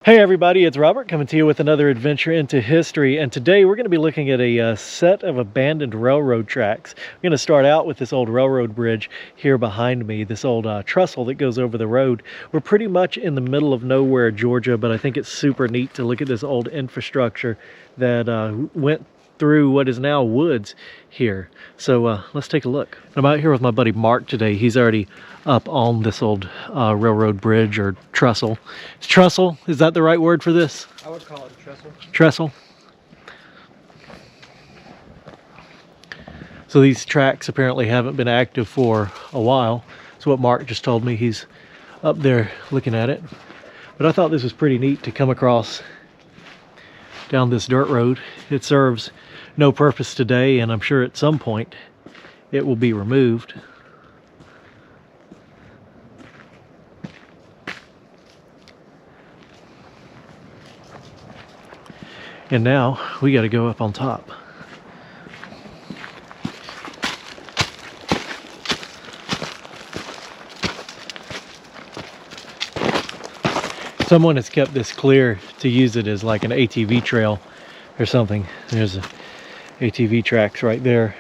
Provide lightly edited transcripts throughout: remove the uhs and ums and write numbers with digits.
Hey everybody, it's Robert coming to you with another adventure into history, and today we're going to be looking at a set of abandoned railroad tracks. We're going to start out with this old railroad bridge here behind me, this old trestle that goes over the road. We're pretty much in the middle of nowhere, Georgia, but I think it's super neat to look at this old infrastructure that went through what is now woods here. So let's take a look. I'm out here with my buddy Mark today. He's already up on this old railroad bridge or trestle. Trestle, is that the right word for this? I would call it a trestle. Trestle. So these tracks apparently haven't been active for a while. That's what Mark just told me. He's up there looking at it. But I thought this was pretty neat to come across down this dirt road. It serves no purpose today, and I'm sure at some point it will be removed. And now we got to go up on top. Someone has kept this clear to use it as like an ATV trail or something. There's ATV tracks right there.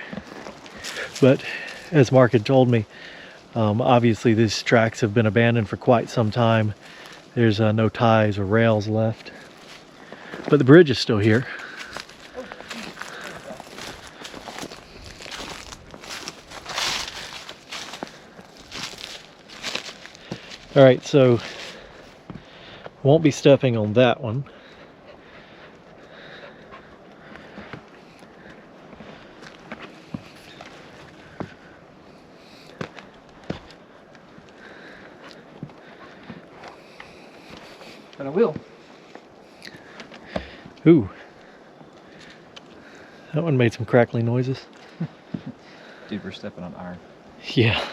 But as Mark had told me, obviously these tracks have been abandoned for quite some time. There's no ties or rails left. But the bridge is still here. All right, so won't be stepping on that one. But I will. Ooh, that one made some crackly noises. Dude, we're stepping on iron. Yeah,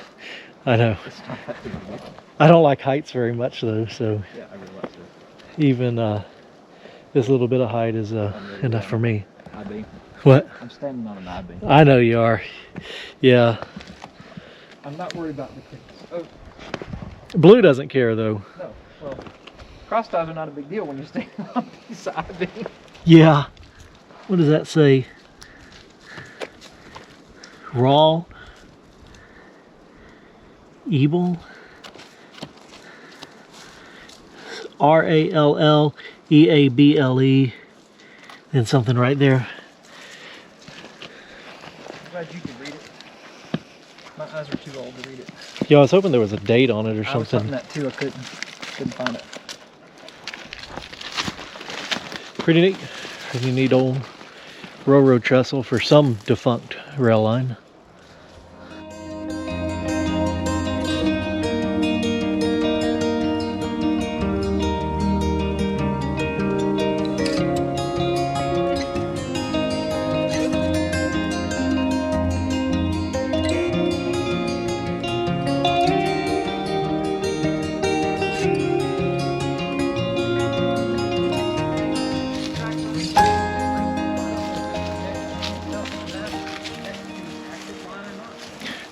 I know. It's not that big of a deal. I don't like heights very much though, so Yeah, I really like it. even this little bit of height is enough for me. I-beam. What? I'm standing on an I-beam. I know you are. Yeah. I'm not worried about the kids. Oh, Blue doesn't care though. no. Well, cross ties are not a big deal when you're standing on a piece of I-beam. Yeah. What does that say? Raw. Evil. RALLEABLE. Then something right there. I'm glad you could read it. My eyes are too old to read it. Yeah, I was hoping there was a date on it or I was hoping something. that too. I couldn't find it. Pretty neat. Pretty neat old railroad trestle for some defunct rail line.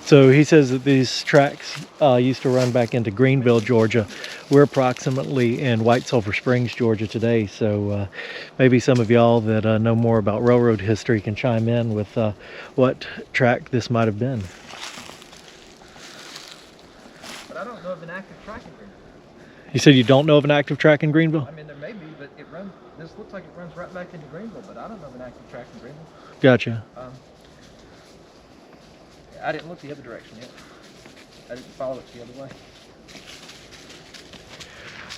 So he says that these tracks used to run back into Greenville, Georgia. We're approximately in White Sulphur Springs, Georgia today. So maybe some of y'all that know more about railroad history can chime in with what track this might have been. But I don't know of an active track in Greenville. You said you don't know of an active track in Greenville? I mean, there may be, but it runs. This looks like it runs right back into Greenville, but I don't know of an active track in Greenville. Gotcha. I didn't look the other direction yet. I didn't follow it the other way.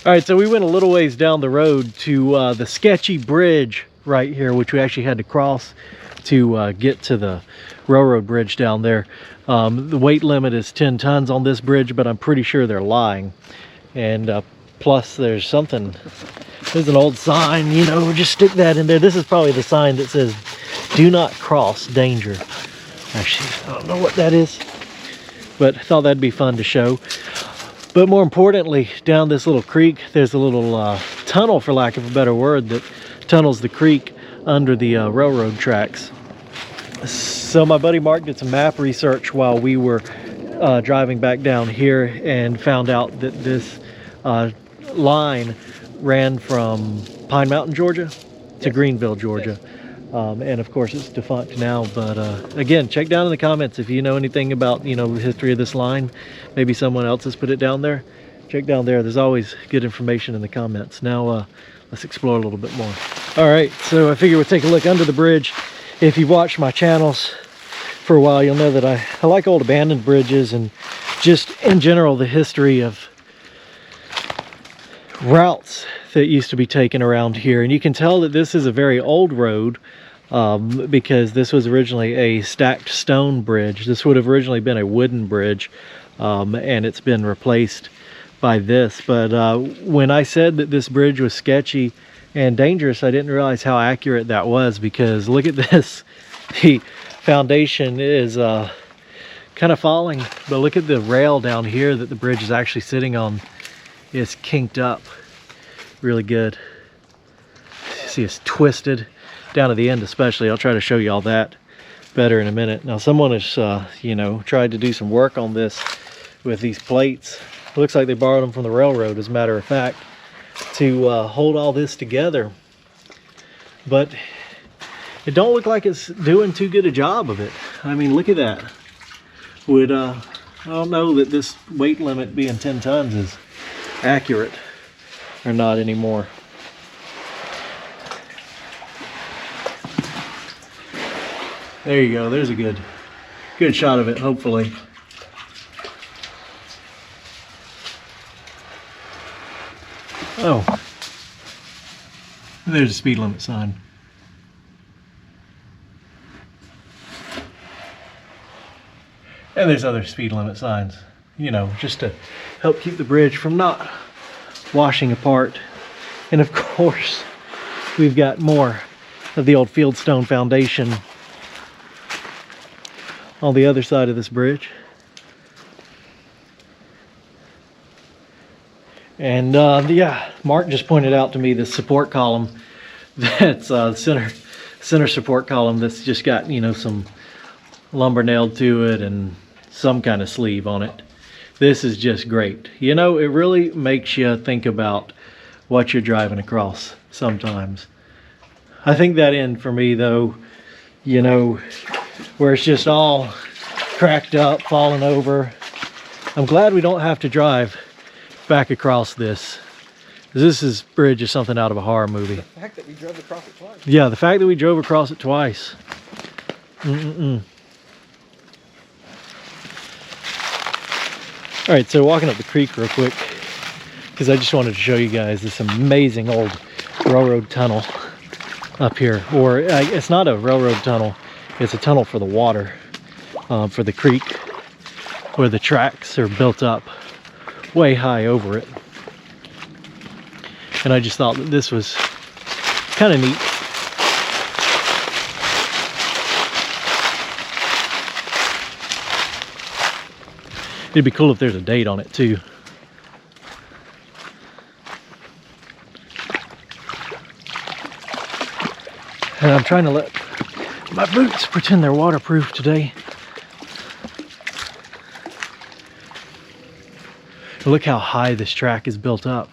All right, so we went a little ways down the road to the sketchy bridge right here, which we actually had to cross to get to the railroad bridge down there. The weight limit is 10 tons on this bridge, but I'm pretty sure they're lying. And plus there's something, there's an old sign, you know, just stick that in there. This is probably the sign that says, "Do not cross, danger." Actually, I don't know what that is, but I thought that'd be fun to show. But more importantly, down this little creek, there's a little tunnel, for lack of a better word, that tunnels the creek under the railroad tracks. So my buddy Mark did some map research while we were driving back down here and found out that this line ran from Pine Mountain, Georgia to Yes. Greenville, Georgia. And of course it's defunct now, but again, check down in the comments if you know anything about, you know, the history of this line. Maybe someone else has put it down there. Check down there. There's always good information in the comments. Now let's explore a little bit more. All right, so I figure we'll take a look under the bridge. If you've watched my channels for a while, you'll know that I like old abandoned bridges and just in general the history of routes that used to be taken around here. And you can tell that this is a very old road because this was originally a stacked stone bridge. This would have originally been a wooden bridge, and it's been replaced by this. But when I said that this bridge was sketchy and dangerous, I didn't realize how accurate that was, because look at this. The foundation is kind of falling, but look at the rail down here that the bridge is actually sitting on. It's kinked up really good. See, it's twisted down to the end especially. I'll try to show you all that better in a minute. Now someone has you know, tried to do some work on this with these plates. It looks like they borrowed them from the railroad, as a matter of fact, to hold all this together, but it don't look like it's doing too good a job of it. I mean, look at that. Would I don't know that this weight limit being 10 tons is accurate or not anymore. There you go. There's a good shot of it, hopefully. Oh, there's a speed limit sign. And there's other speed limit signs, you know, just to help keep the bridge from not washing apart. And of course, we've got more of the old fieldstone foundation on the other side of this bridge. And yeah, Mark just pointed out to me this support column that's center support column that's just got, you know, some lumber nailed to it and some kind of sleeve on it. This is just great. You know, it really makes you think about what you're driving across sometimes. I think that end for me though, you know, where it's just all cracked up, falling over. I'm glad we don't have to drive back across this. This bridge is something out of a horror movie. The fact that we drove across it twice. Yeah, the fact that we drove across it twice. All right, so walking up the creek real quick, because I just wanted to show you guys this amazing old railroad tunnel up here. Or it's not a railroad tunnel, it's a tunnel for the water, for the creek, where the tracks are built up way high over it. And I just thought that this was kind of neat. It'd be cool if there's a date on it too. And I'm trying to let my boots pretend they're waterproof today. Look how high this track is built up.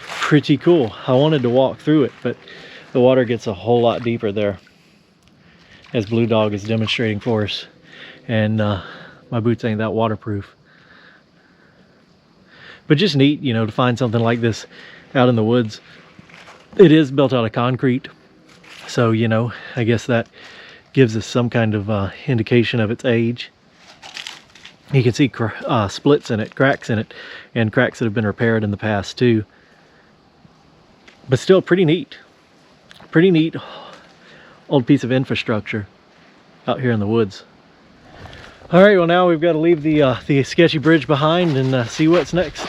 Pretty cool. I wanted to walk through it, but the water gets a whole lot deeper there, as Blue Dog is demonstrating for us. And my boots ain't that waterproof. But just neat, you know, to find something like this out in the woods. It is built out of concrete, so, you know, I guess that gives us some kind of indication of its age. You can see splits in it, cracks in it, and cracks that have been repaired in the past too. But still pretty neat. Pretty neat old piece of infrastructure out here in the woods. All right, well now we've got to leave the sketchy bridge behind and see what's next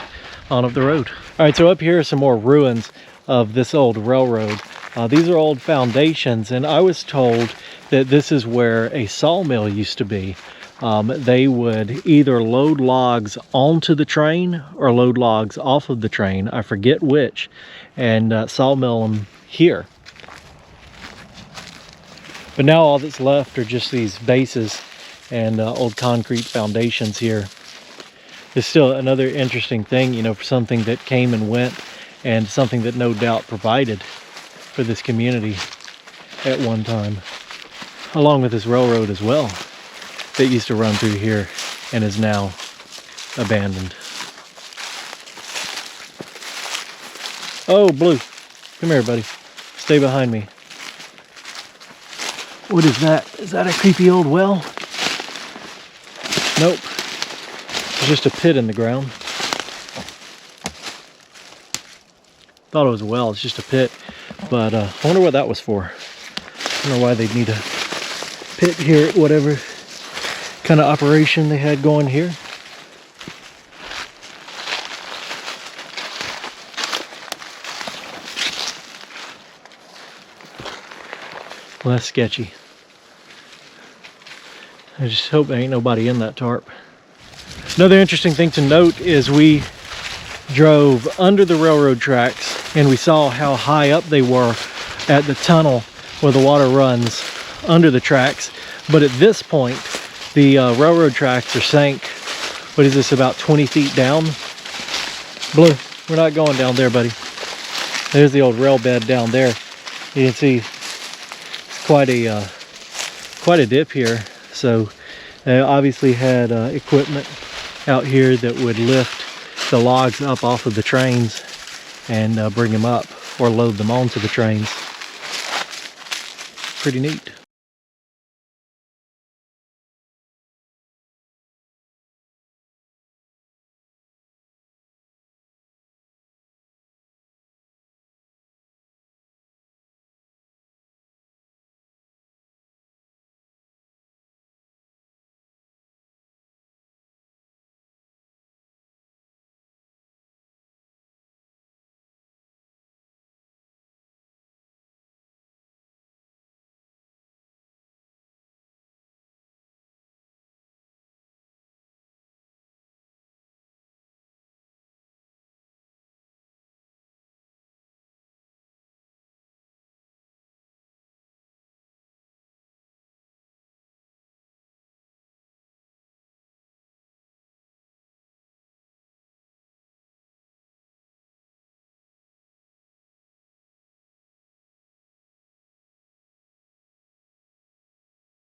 on up the road. All right, so up here are some more ruins of this old railroad. These are old foundations, and I was told that this is where a sawmill used to be. They would either load logs onto the train or load logs off of the train, I forget which, and sawmill them here. But now all that's left are just these bases and old concrete foundations here. It's still another interesting thing, you know, for something that came and went, and something that no doubt provided for this community at one time, along with this railroad as well that used to run through here and is now abandoned. Oh, Blue, come here, buddy. Stay behind me. What is that? Is that a creepy old well? Nope. It's just a pit in the ground. Thought it was a well, it's just a pit. But I wonder what that was for. I don't know why they'd need a pit here, whatever kind of operation they had going here. Well, that's sketchy. I just hope there ain't nobody in that tarp. Another interesting thing to note is we drove under the railroad tracks and we saw how high up they were at the tunnel where the water runs under the tracks. But at this point, the railroad tracks are sank. What is this, about 20 feet down? Blue, we're not going down there, buddy. There's the old rail bed down there. You can see it's quite a dip here. So they obviously had equipment out here that would lift the logs up off of the trains and bring them up or load them onto the trains. Pretty neat.